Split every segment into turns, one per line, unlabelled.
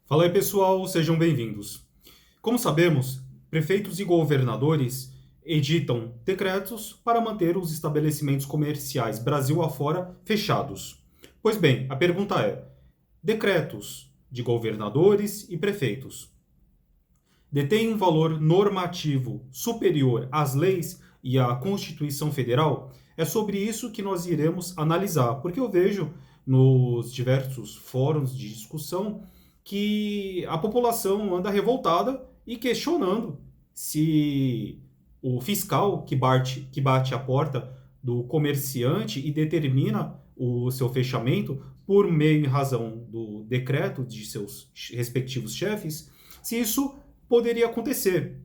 Fala aí, pessoal, sejam bem-vindos. Como sabemos, prefeitos e governadores editam decretos para manter os estabelecimentos comerciais Brasil afora fechados. Pois bem, a pergunta é: decretos de governadores e prefeitos detêm um valor normativo superior às leis e à Constituição Federal? É sobre isso que nós iremos analisar, porque eu vejo nos diversos fóruns de discussão que a população anda revoltada e questionando se o fiscal que bate a porta do comerciante e determina o seu fechamento por meio e razão do decreto de seus respectivos chefes, se isso poderia acontecer,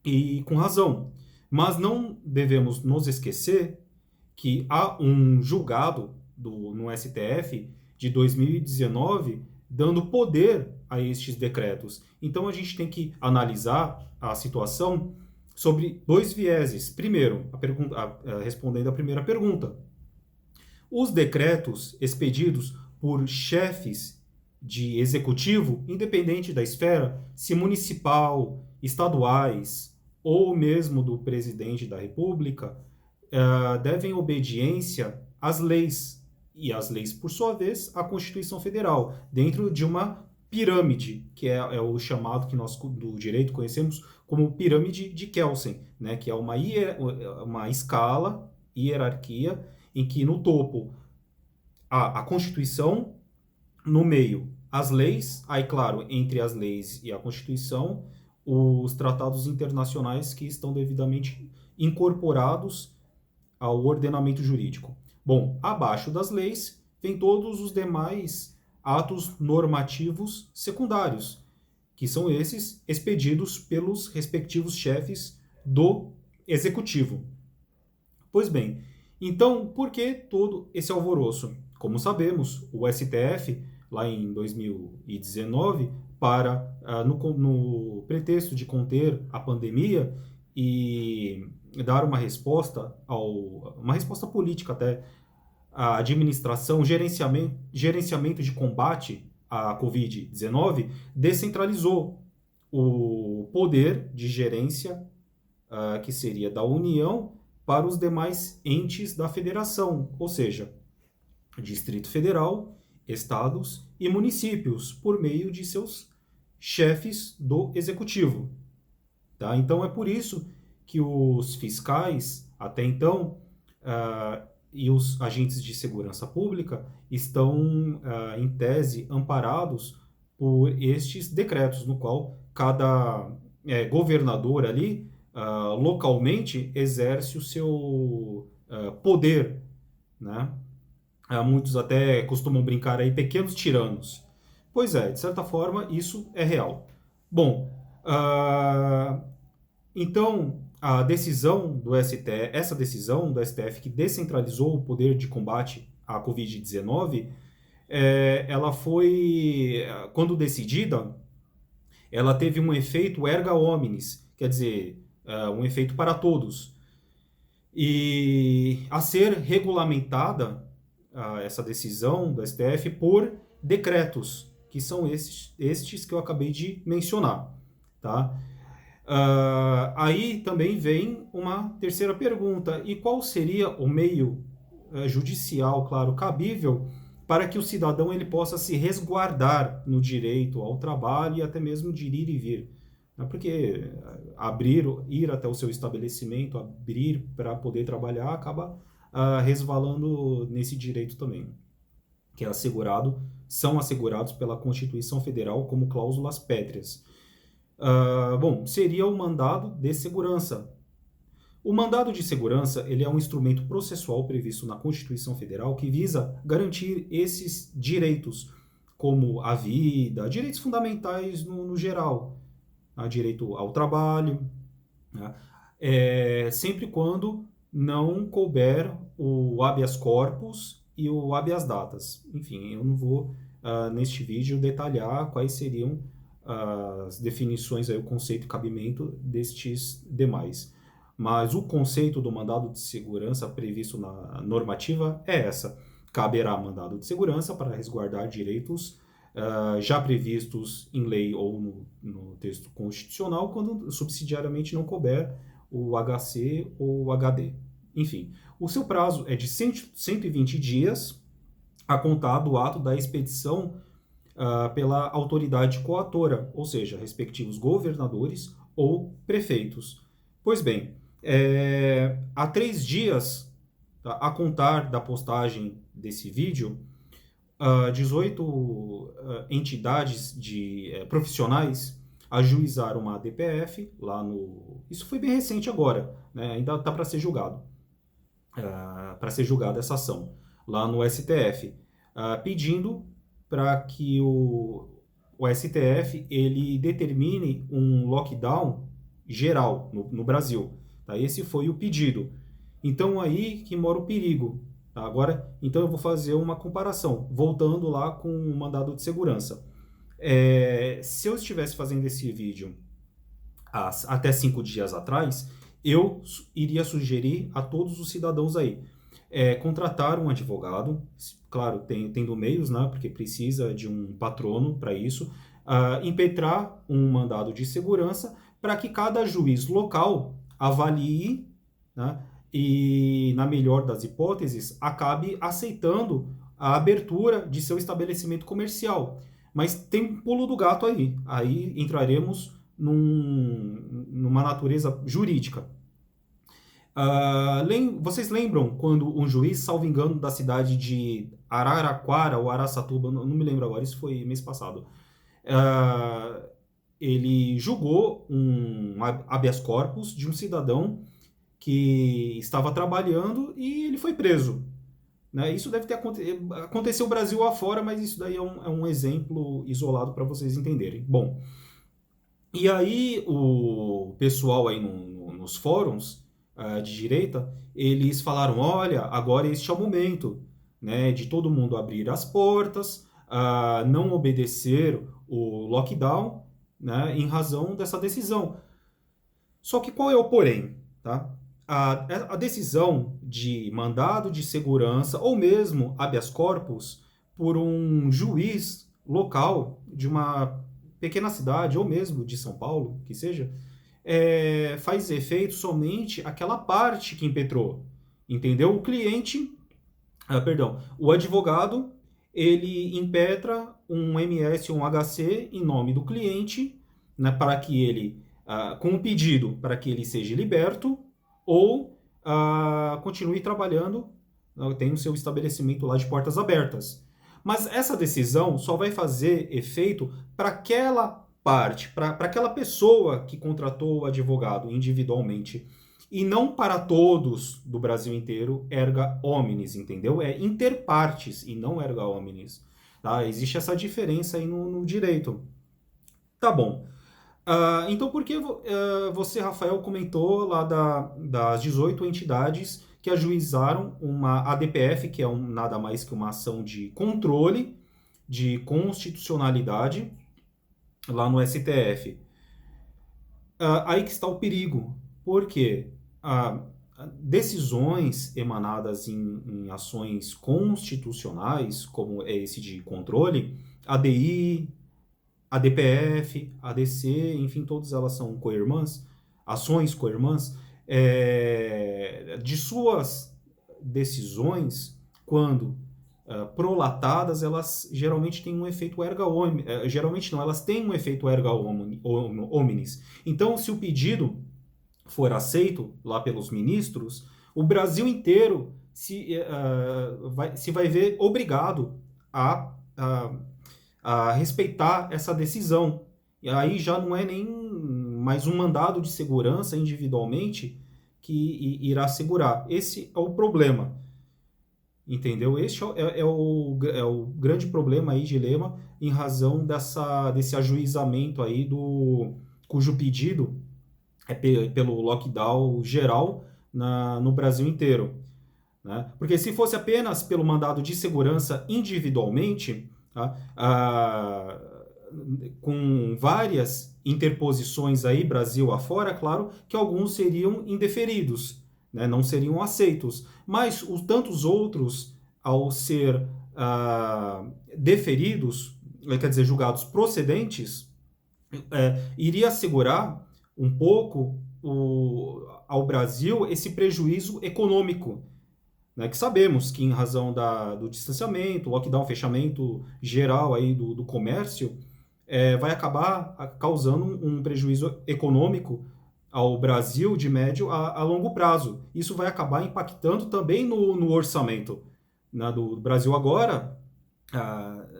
e com razão. Mas não devemos nos esquecer que há um julgado no STF de 2019 dando poder a estes decretos. Então a gente tem que analisar a situação sobre dois vieses. Primeiro, respondendo à primeira pergunta, os decretos expedidos por chefes de executivo, independente da esfera, se municipal, estaduais ou mesmo do presidente da República, devem obediência às leis, e as leis, por sua vez, à Constituição Federal, dentro de uma pirâmide, que é o chamado que nós do direito conhecemos como pirâmide de Kelsen, né, que é uma escala, hierarquia, em que no topo há a Constituição, no meio as leis, aí claro, entre as leis e a Constituição, os tratados internacionais que estão devidamente incorporados ao ordenamento jurídico. Bom, abaixo das leis vem todos os demais atos normativos secundários, que são esses expedidos pelos respectivos chefes do executivo. Pois bem, então por que todo esse alvoroço? Como sabemos, o STF, lá em 2019, no pretexto de conter a pandemia e dar uma resposta política até, à administração, gerenciamento de combate à Covid-19, descentralizou o poder de gerência, que seria da União, para os demais entes da federação, ou seja, Distrito Federal, estados e municípios, por meio de seus chefes do executivo. Tá? Então é por isso que os fiscais, até então, e os agentes de segurança pública estão, em tese, amparados por estes decretos, no qual cada governador ali, localmente, exerce o seu poder, né? Muitos até costumam brincar aí, pequenos tiranos. Pois é, de certa forma, isso é real. Bom, então, a decisão do STF, essa decisão do STF que descentralizou o poder de combate à Covid-19, ela foi, quando decidida, ela teve um efeito erga omnes, quer dizer, um efeito para todos. E a ser regulamentada, essa decisão do STF por decretos, que são estes que eu acabei de mencionar. Tá? Aí também vem uma terceira pergunta: e qual seria o meio judicial, claro, cabível para que o cidadão ele possa se resguardar no direito ao trabalho e até mesmo de ir e vir? Porque ir até o seu estabelecimento, abrir para poder trabalhar, acaba resvalando nesse direito também, que é são assegurados pela Constituição Federal como cláusulas pétreas. Bom, seria o mandado de segurança. O mandado de segurança ele é um instrumento processual previsto na Constituição Federal que visa garantir esses direitos, como a vida, direitos fundamentais no geral, direito ao trabalho, né? Sempre quando não couber o habeas corpus e o habeas datas. Enfim, eu não vou, neste vídeo, detalhar quais seriam as definições, aí, o conceito e cabimento destes demais. Mas o conceito do mandado de segurança previsto na normativa é essa. Caberá mandado de segurança para resguardar direitos já previstos em lei ou no texto constitucional, quando subsidiariamente não couber o HC ou o HD. Enfim, o seu prazo é de 120 dias a contar do ato da expedição pela autoridade coatora, ou seja, respectivos governadores ou prefeitos. Pois bem, há 3 dias, tá, a contar da postagem desse vídeo, 18 entidades profissionais ajuizaram uma DPF lá no... Isso foi bem recente agora, né? Ainda está para ser julgado. Para ser julgada essa ação lá no STF, pedindo para que o STF ele determine um lockdown geral no Brasil. Tá? Esse foi o pedido. Então aí que mora o perigo. Tá? Agora, então eu vou fazer uma comparação, voltando lá com o mandado de segurança. Se eu estivesse fazendo esse vídeo até 5 dias atrás, eu iria sugerir a todos os cidadãos aí contratar um advogado, claro, tendo meios, né, porque precisa de um patrono para isso, impetrar um mandado de segurança para que cada juiz local avalie, né, e, na melhor das hipóteses, acabe aceitando a abertura de seu estabelecimento comercial. Mas tem um pulo do gato aí. Aí entraremos numa natureza jurídica. Vocês lembram quando um juiz, salvo engano, da cidade de Araraquara ou Araçatuba, não me lembro agora, isso foi mês passado, ele julgou um habeas corpus de um cidadão que estava trabalhando e ele foi preso. Né? Isso deve ter acontecido no Brasil afora, mas isso daí é um exemplo isolado para vocês entenderem. Bom, e aí o pessoal aí nos fóruns de direita, eles falaram, olha, agora este é o momento, né, de todo mundo abrir as portas, não obedecer o lockdown, né, em razão dessa decisão. Só que qual é o porém? Tá? A decisão de mandado de segurança ou mesmo habeas corpus por um juiz local de uma pequena cidade ou mesmo de São Paulo, que seja, faz efeito somente aquela parte que impetrou, entendeu? O cliente, o advogado, ele impetra um MS ou um HC em nome do cliente, né, para que ele, com um pedido para que ele seja liberto ou continue trabalhando, tem o seu estabelecimento lá de portas abertas. Mas essa decisão só vai fazer efeito para aquela parte, para aquela pessoa que contratou o advogado individualmente, e não para todos do Brasil inteiro, erga omnes, entendeu? É inter partes e não erga omnes. Tá? Existe essa diferença aí no direito. Tá bom. Então, por que você, Rafael, comentou lá das 18 entidades que ajuizaram uma ADPF, que é nada mais que uma ação de controle de constitucionalidade lá no STF? Aí que está o perigo, porque decisões emanadas em ações constitucionais, como é esse de controle, ADI, ADPF, ADC, enfim, todas elas são co-irmãs, ações co-irmãs, de suas decisões, quando prolatadas, elas geralmente têm um efeito erga omnes, geralmente não, elas têm um efeito erga omnes. Então, se o pedido for aceito lá pelos ministros, o Brasil inteiro se vai ver obrigado a respeitar essa decisão. E aí já não é nem mais um mandado de segurança individualmente que irá segurar. Esse é o problema. Entendeu? Este é o grande problema aí, dilema, em razão desse ajuizamento aí cujo pedido é pelo lockdown geral no Brasil inteiro. Né? Porque se fosse apenas pelo mandado de segurança individualmente, tá? Com várias interposições aí, Brasil afora, claro, que alguns seriam indeferidos, né? Não seriam aceitos. Mas tantos outros, ao ser deferidos, quer dizer, julgados procedentes, iria assegurar um pouco ao Brasil esse prejuízo econômico, né, que sabemos que, em razão do distanciamento, lockdown, fechamento geral aí do comércio, vai acabar causando um prejuízo econômico ao Brasil de médio a longo prazo. Isso vai acabar impactando também no orçamento, né, do Brasil agora.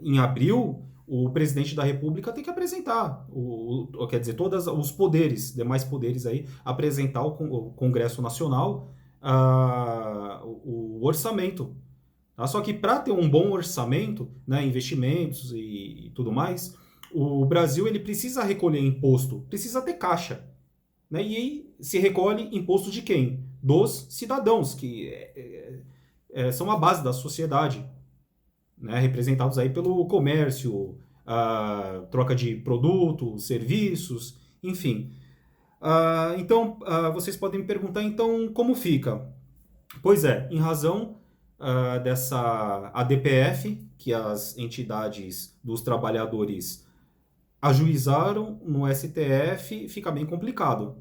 Em abril, o presidente da República tem que apresentar, quer dizer, todos os poderes, demais poderes aí, apresentar ao Congresso Nacional o orçamento. Tá? Só que para ter um bom orçamento, né, investimentos e tudo mais, o Brasil ele precisa recolher imposto, precisa ter caixa. Né? E aí se recolhe imposto de quem? Dos cidadãos, que são a base da sociedade, né? Representados aí pelo comércio, troca de produtos, serviços, enfim. Então, vocês podem me perguntar, então, como fica? Pois é, em razão dessa ADPF, que as entidades dos trabalhadores ajuizaram no STF, fica bem complicado.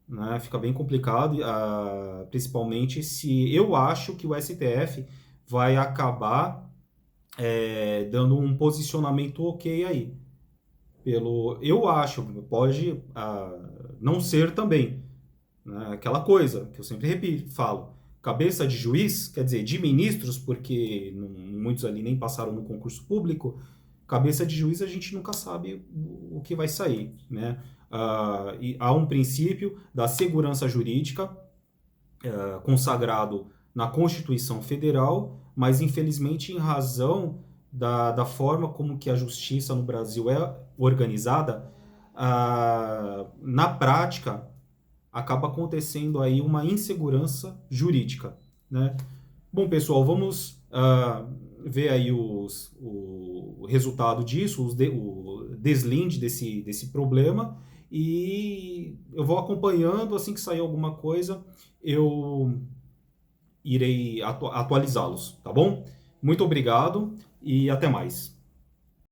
Né? Fica bem complicado, principalmente se eu acho que o STF vai acabar dando um posicionamento ok aí. Eu acho, pode não ser também. Né? Aquela coisa que eu sempre repito, falo. Cabeça de juiz, quer dizer, de ministros, porque muitos ali nem passaram no concurso público, cabeça de juiz a gente nunca sabe o que vai sair. Né? E há um princípio da segurança jurídica consagrado na Constituição Federal, mas infelizmente em razão da forma como que a justiça no Brasil é organizada, na prática acaba acontecendo aí uma insegurança jurídica. Né? Bom, pessoal, vamos ver aí o resultado disso, o deslinde desse problema, e eu vou acompanhando. Assim que sair alguma coisa, eu irei atualizá-los, tá bom? Muito obrigado e até mais.